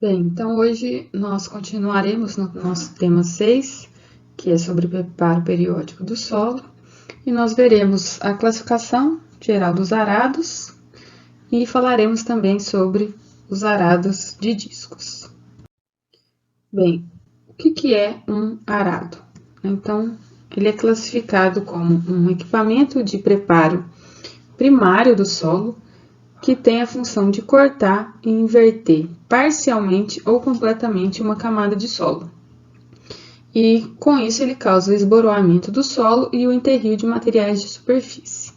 Bem, então hoje nós continuaremos no nosso tema 6, que é sobre o preparo periódico do solo, e nós veremos a classificação geral dos arados e falaremos também sobre os arados de discos. Bem, o que é um arado? Então, ele é classificado como um equipamento de preparo primário do solo que tem a função de cortar e inverter parcialmente ou completamente uma camada de solo. E com isso ele causa o esboroamento do solo e o enterrio de materiais de superfície.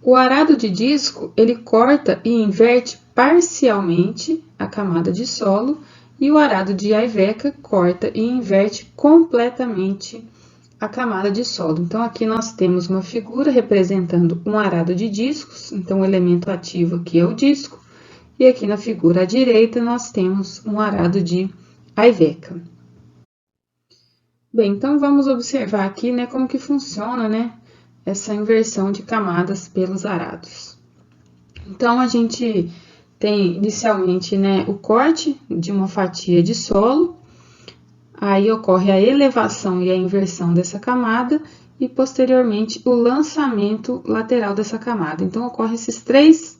O arado de disco, ele corta e inverte parcialmente a camada de solo, e o arado de Aiveca corta e inverte completamente a camada de solo. Então, aqui nós temos uma figura representando um arado de discos, então o elemento ativo aqui é o disco, e aqui na figura à direita nós temos um arado de Aiveca. Bem, então vamos observar aqui, como que funciona, essa inversão de camadas pelos arados. Então, a gente tem inicialmente, o corte de uma fatia de solo, aí ocorre a elevação e a inversão dessa camada e, posteriormente, o lançamento lateral dessa camada. Então, ocorrem esses três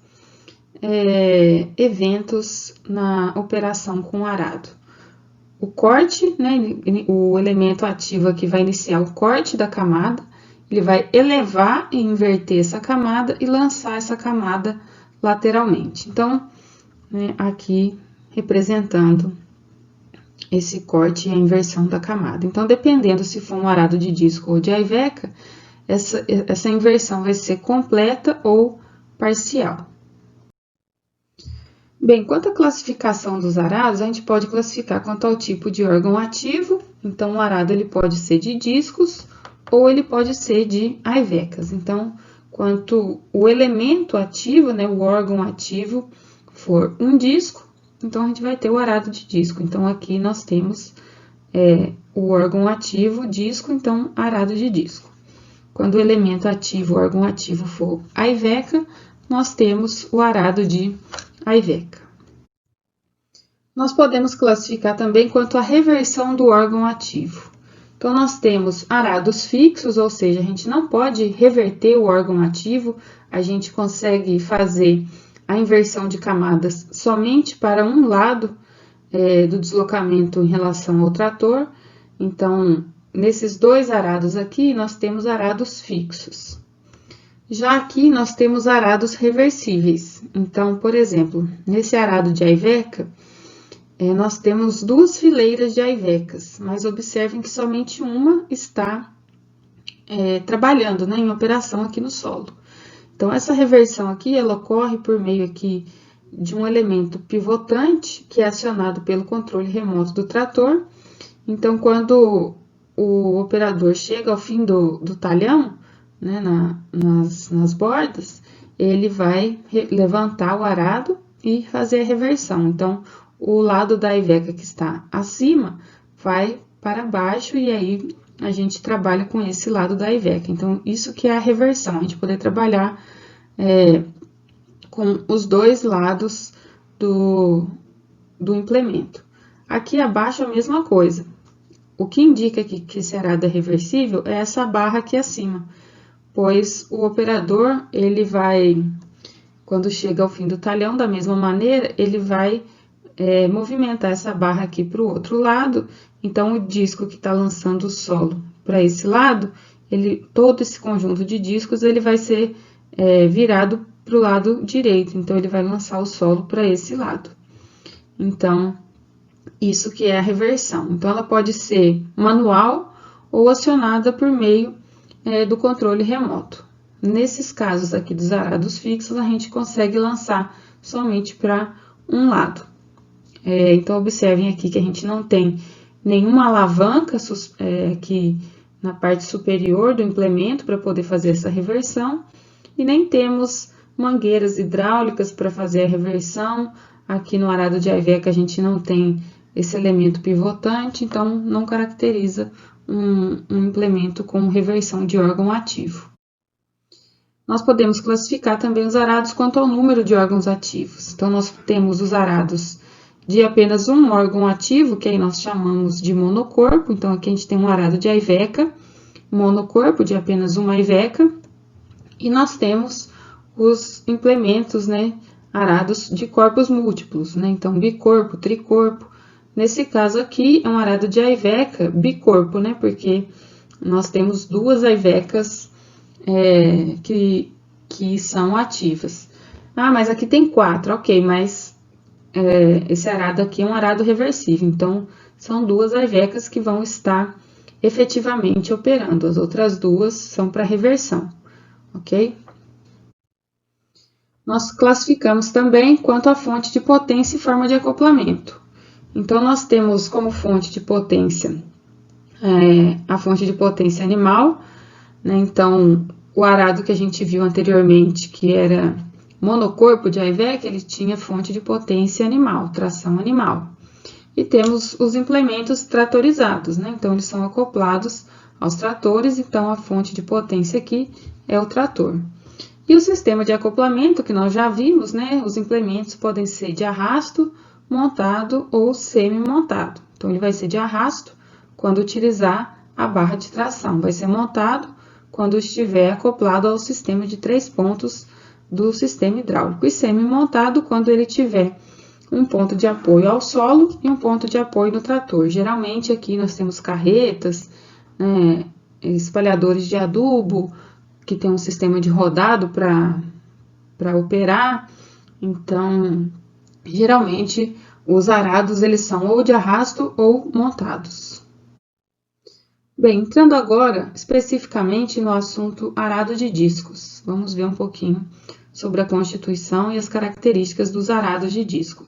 eventos na operação com o arado. O corte, o elemento ativo aqui vai iniciar o corte da camada, ele vai elevar e inverter essa camada e lançar essa camada lateralmente. Então, aqui representando esse corte e a inversão da camada. Então, dependendo se for um arado de disco ou de Aiveca, essa inversão vai ser completa ou parcial. Bem, quanto à classificação dos arados, a gente pode classificar quanto ao tipo de órgão ativo. Então, o arado ele pode ser de discos ou ele pode ser de Aivecas. Então, quanto o elemento ativo, o órgão ativo, for um disco, então a gente vai ter o arado de disco. Então, aqui nós temos o órgão ativo, disco, então arado de disco. Quando o elemento ativo, o órgão ativo for Aiveca, nós temos o arado de Aiveca. Nós podemos classificar também quanto à reversão do órgão ativo. Então, nós temos arados fixos, ou seja, a gente não pode reverter o órgão ativo, a gente consegue fazer a inversão de camadas somente para um lado do deslocamento em relação ao trator. Então, nesses dois arados aqui, nós temos arados fixos. Já aqui, nós temos arados reversíveis. Então, por exemplo, nesse arado de Aiveca, nós temos duas fileiras de Aivecas, mas observem que somente uma está trabalhando, em operação aqui no solo. Então, essa reversão aqui, ela ocorre por meio aqui de um elemento pivotante, que é acionado pelo controle remoto do trator. Então, quando o operador chega ao fim do talhão, nas bordas, ele vai levantar o arado e fazer a reversão. Então, o lado da Aiveca que está acima vai para baixo e aí a gente trabalha com esse lado da Aiveca. Então, isso que é a reversão, a gente poder trabalhar com os dois lados do implemento. Aqui abaixo a mesma coisa. O que indica que esse arado é reversível é essa barra aqui acima, pois o operador, ele vai, quando chega ao fim do talhão, da mesma maneira, ele vai movimentar essa barra aqui para o outro lado. Então, o disco que está lançando o solo para esse lado, todo esse conjunto de discos, ele vai ser virado para o lado direito. Então, ele vai lançar o solo para esse lado. Então, isso que é a reversão. Então, ela pode ser manual ou acionada por meio do controle remoto. Nesses casos aqui dos arados fixos, a gente consegue lançar somente para um lado. Então, observem aqui que a gente não tem nenhuma alavanca aqui na parte superior do implemento para poder fazer essa reversão, e nem temos mangueiras hidráulicas para fazer a reversão. Aqui no arado de Aiveca a gente não tem esse elemento pivotante, então não caracteriza um implemento com reversão de órgão ativo. Nós podemos classificar também os arados quanto ao número de órgãos ativos. Então, nós temos os arados de apenas um órgão ativo, que aí nós chamamos de monocorpo. Então, aqui a gente tem um arado de Aiveca, monocorpo de apenas uma Aiveca, e nós temos os implementos, né, arados de corpos múltiplos, né? Então, bicorpo, tricorpo. Nesse caso aqui, é um arado de Aiveca bicorpo, né? Porque nós temos duas Aivecas que são ativas. Ah, mas aqui tem 4, ok, mas esse arado aqui é um arado reversível, então são duas Aivecas que vão estar efetivamente operando, as outras duas são para reversão, ok? Nós classificamos também quanto à fonte de potência e forma de acoplamento. Então, nós temos como fonte de potência a fonte de potência animal, né? Então, o arado que a gente viu anteriormente, que era monocorpo de Aiveca, ele tinha fonte de potência animal, tração animal. E temos os implementos tratorizados, né? Então, eles são acoplados aos tratores, então a fonte de potência aqui é o trator. E o sistema de acoplamento, que nós já vimos, né? Os implementos podem ser de arrasto, montado ou semi-montado. Então, ele vai ser de arrasto quando utilizar a barra de tração, vai ser montado quando estiver acoplado ao sistema de 3 pontos do sistema hidráulico, e semi-montado quando ele tiver um ponto de apoio ao solo e um ponto de apoio no trator. Geralmente aqui nós temos carretas, né, espalhadores de adubo, que tem um sistema de rodado para operar. Então, geralmente os arados eles são ou de arrasto ou montados. Bem, entrando agora especificamente no assunto arado de discos, vamos ver um pouquinho sobre a constituição e as características dos arados de discos.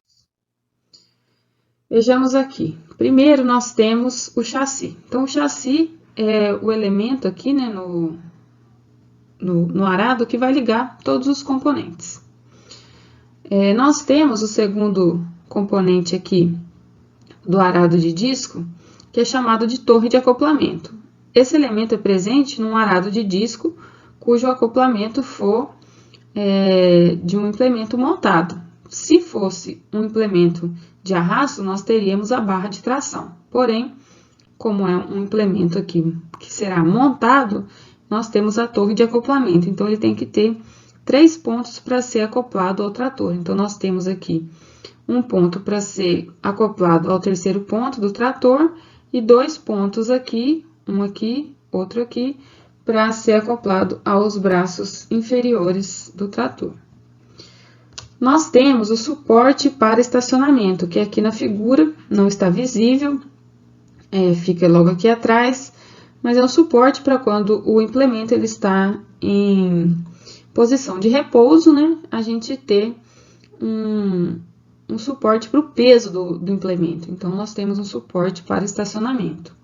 Vejamos aqui. Primeiro, nós temos o chassi. Então, o chassi é o elemento aqui, né, no arado que vai ligar todos os componentes. Nós temos o segundo componente aqui do arado de disco, que é chamado de torre de acoplamento. Esse elemento é presente num arado de disco cujo acoplamento for de um implemento montado. Se fosse um implemento de arrasto, nós teríamos a barra de tração. Porém, como é um implemento aqui que será montado, nós temos a torre de acoplamento. Então, ele tem que ter 3 pontos para ser acoplado ao trator. Então, nós temos aqui um ponto para ser acoplado ao terceiro ponto do trator e 2 pontos aqui, um aqui, outro aqui, para ser acoplado aos braços inferiores do trator. Nós temos o suporte para estacionamento, que aqui na figura não está visível, fica logo aqui atrás, mas é um suporte para quando o implemento ele está em posição de repouso, né? A gente ter um suporte para o peso do implemento. Então, nós temos um suporte para estacionamento.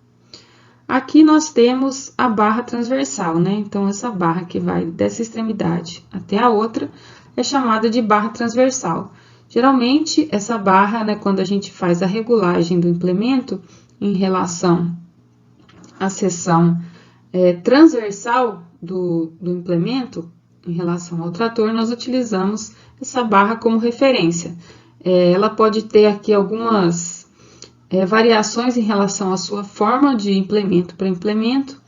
Aqui nós temos a barra transversal, né? Então, essa barra que vai dessa extremidade até a outra é chamada de barra transversal. Geralmente, essa barra, né, quando a gente faz a regulagem do implemento em relação à seção transversal do implemento, em relação ao trator, nós utilizamos essa barra como referência. Ela pode ter aqui algumas variações em relação à sua forma de implemento para implemento,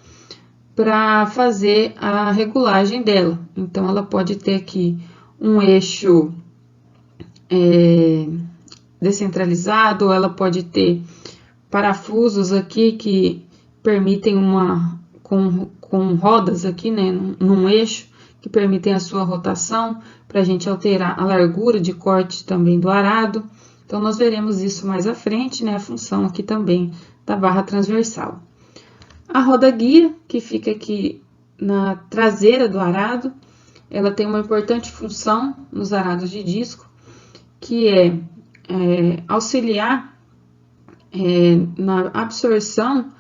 para fazer a regulagem dela. Então, ela pode ter aqui um eixo descentralizado, ou ela pode ter parafusos aqui que permitem com rodas aqui, né, num eixo, que permitem a sua rotação, para a gente alterar a largura de corte também do arado. Então, nós veremos isso mais à frente, né, a função aqui também da barra transversal. A roda guia, que fica aqui na traseira do arado, ela tem uma importante função nos arados de disco, que é auxiliar na absorção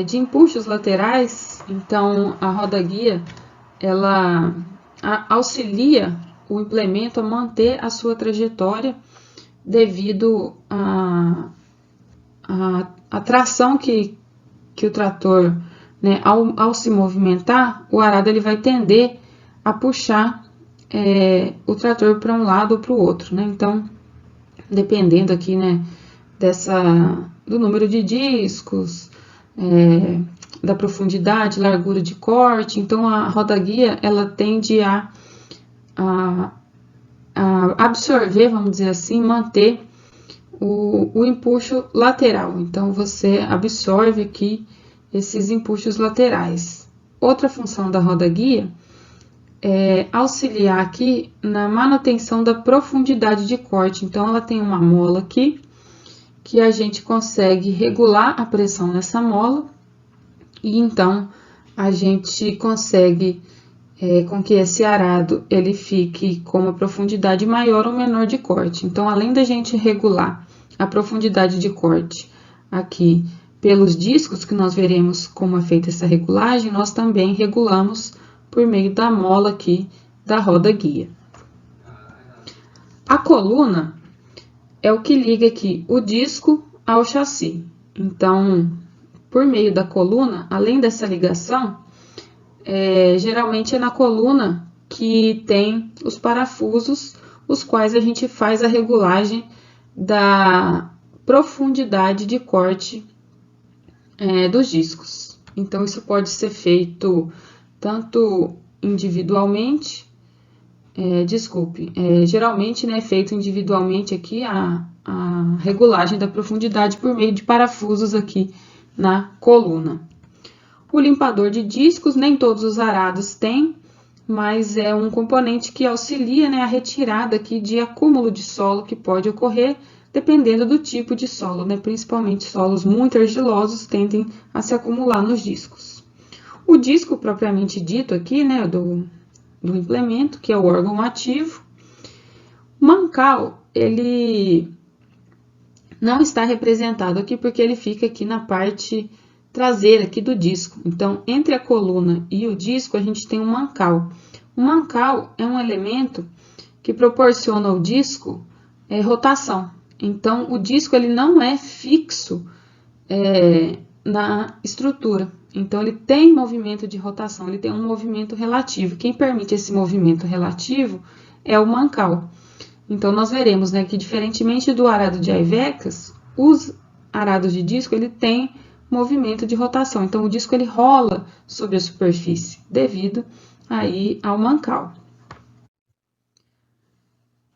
de empuxos laterais. Então, a roda guia, ela auxilia o implemento a manter a sua trajetória devido à tração que o trator, né, ao se movimentar, o arado ele vai tender a puxar o trator para um lado ou para o outro, né? Então, dependendo aqui, né, do número de discos, da profundidade, largura de corte. Então, a roda guia, ela tende a absorver, vamos dizer assim, manter o empuxo lateral. Então, você absorve aqui esses empuxos laterais. Outra função da roda guia é auxiliar aqui na manutenção da profundidade de corte. Então, ela tem uma mola aqui, que a gente consegue regular a pressão nessa mola, e então a gente consegue com que esse arado ele fique com uma profundidade maior ou menor de corte. Então, além da gente regular a profundidade de corte aqui pelos discos, que nós veremos como é feita essa regulagem, nós também regulamos por meio da mola aqui da roda guia. A coluna é o que liga aqui o disco ao chassi. Então, por meio da coluna, além dessa ligação, geralmente é na coluna que tem os parafusos, os quais a gente faz a regulagem da profundidade de corte dos discos. Então, isso pode ser feito tanto individualmente, geralmente é feito individualmente aqui a regulagem da profundidade por meio de parafusos aqui na coluna. O limpador de discos, nem todos os arados têm, mas é um componente que auxilia a retirada aqui de acúmulo de solo que pode ocorrer dependendo do tipo de solo, principalmente solos muito argilosos tendem a se acumular nos discos. O disco propriamente dito aqui, do implemento, que é o órgão ativo, o mancal, ele não está representado aqui porque ele fica aqui na parte traseira aqui do disco. Então, entre a coluna e o disco, a gente tem um mancal. O mancal é um elemento que proporciona ao disco rotação. Então, o disco ele não é fixo na estrutura. Então, ele tem movimento de rotação, ele tem um movimento relativo. Quem permite esse movimento relativo é o mancal. Então, nós veremos que, diferentemente do arado de Ayvekes, os arados de disco ele tem movimento de rotação. Então, o disco ele rola sobre a superfície devido aí ao mancal.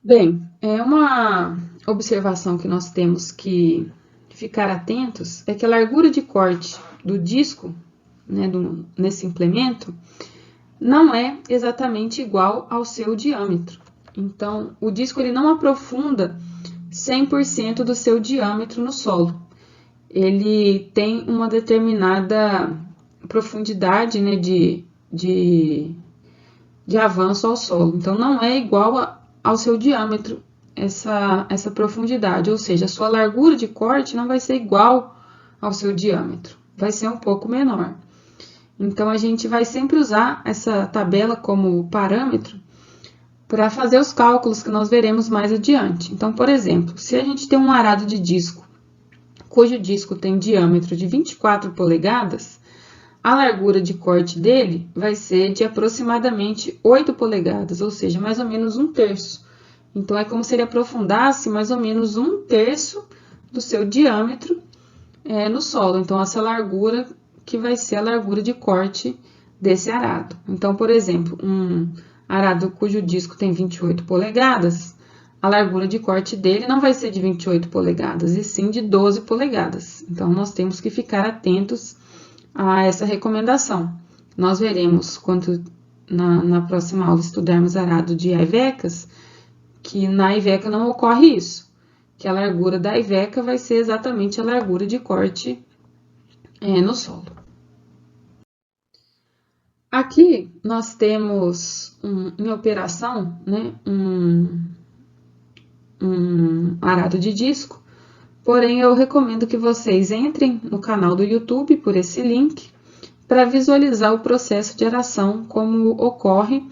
Bem, uma observação que nós temos que ficar atentos é que a largura de corte do disco, nesse implemento, não é exatamente igual ao seu diâmetro. Então, o disco ele não aprofunda 100% do seu diâmetro no solo. Ele tem uma determinada profundidade de avanço ao solo. Então, não é igual ao seu diâmetro essa profundidade, ou seja, a sua largura de corte não vai ser igual ao seu diâmetro, vai ser um pouco menor. Então, a gente vai sempre usar essa tabela como parâmetro para fazer os cálculos que nós veremos mais adiante. Então, por exemplo, se a gente tem um arado de disco, cujo disco tem diâmetro de 24 polegadas, a largura de corte dele vai ser de aproximadamente 8 polegadas, ou seja, mais ou menos 1/3. Então, é como se ele aprofundasse mais ou menos 1/3 do seu diâmetro no solo. Então, essa largura que vai ser a largura de corte desse arado. Então, por exemplo, um arado cujo disco tem 28 polegadas, a largura de corte dele não vai ser de 28 polegadas, e sim de 12 polegadas. Então, nós temos que ficar atentos a essa recomendação. Nós veremos, quando na próxima aula estudarmos arado de Ayvekes, que na Ayvekes não ocorre isso, que a largura da Ayvekes vai ser exatamente a largura de corte no solo. Aqui nós temos em operação um arado de disco, porém eu recomendo que vocês entrem no canal do YouTube por esse link para visualizar o processo de aração, como ocorre,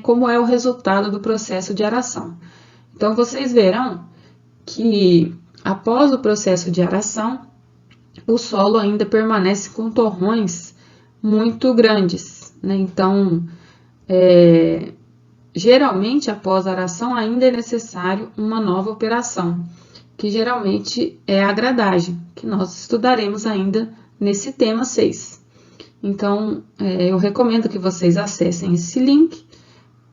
como é o resultado do processo de aração. Então, vocês verão que após o processo de aração, o solo ainda permanece com torrões muito grandes. Então, geralmente, após a aração, ainda é necessário uma nova operação, que geralmente é a gradagem, que nós estudaremos ainda nesse tema 6. Então, eu recomendo que vocês acessem esse link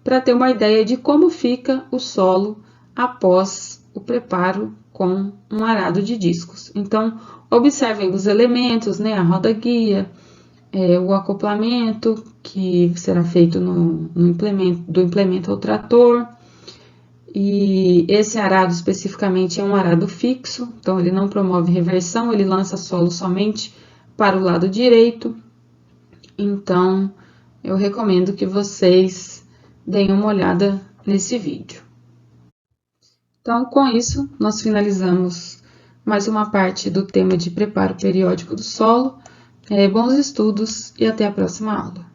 para ter uma ideia de como fica o solo após o preparo com um arado de discos. Então, observem os elementos, né, a roda guia, o acoplamento que será feito do implemento ao trator. E esse arado especificamente é um arado fixo, então ele não promove reversão, ele lança solo somente para o lado direito. Então, eu recomendo que vocês deem uma olhada nesse vídeo. Então, com isso, nós finalizamos mais uma parte do tema de preparo periódico do solo. Bons estudos e até a próxima aula.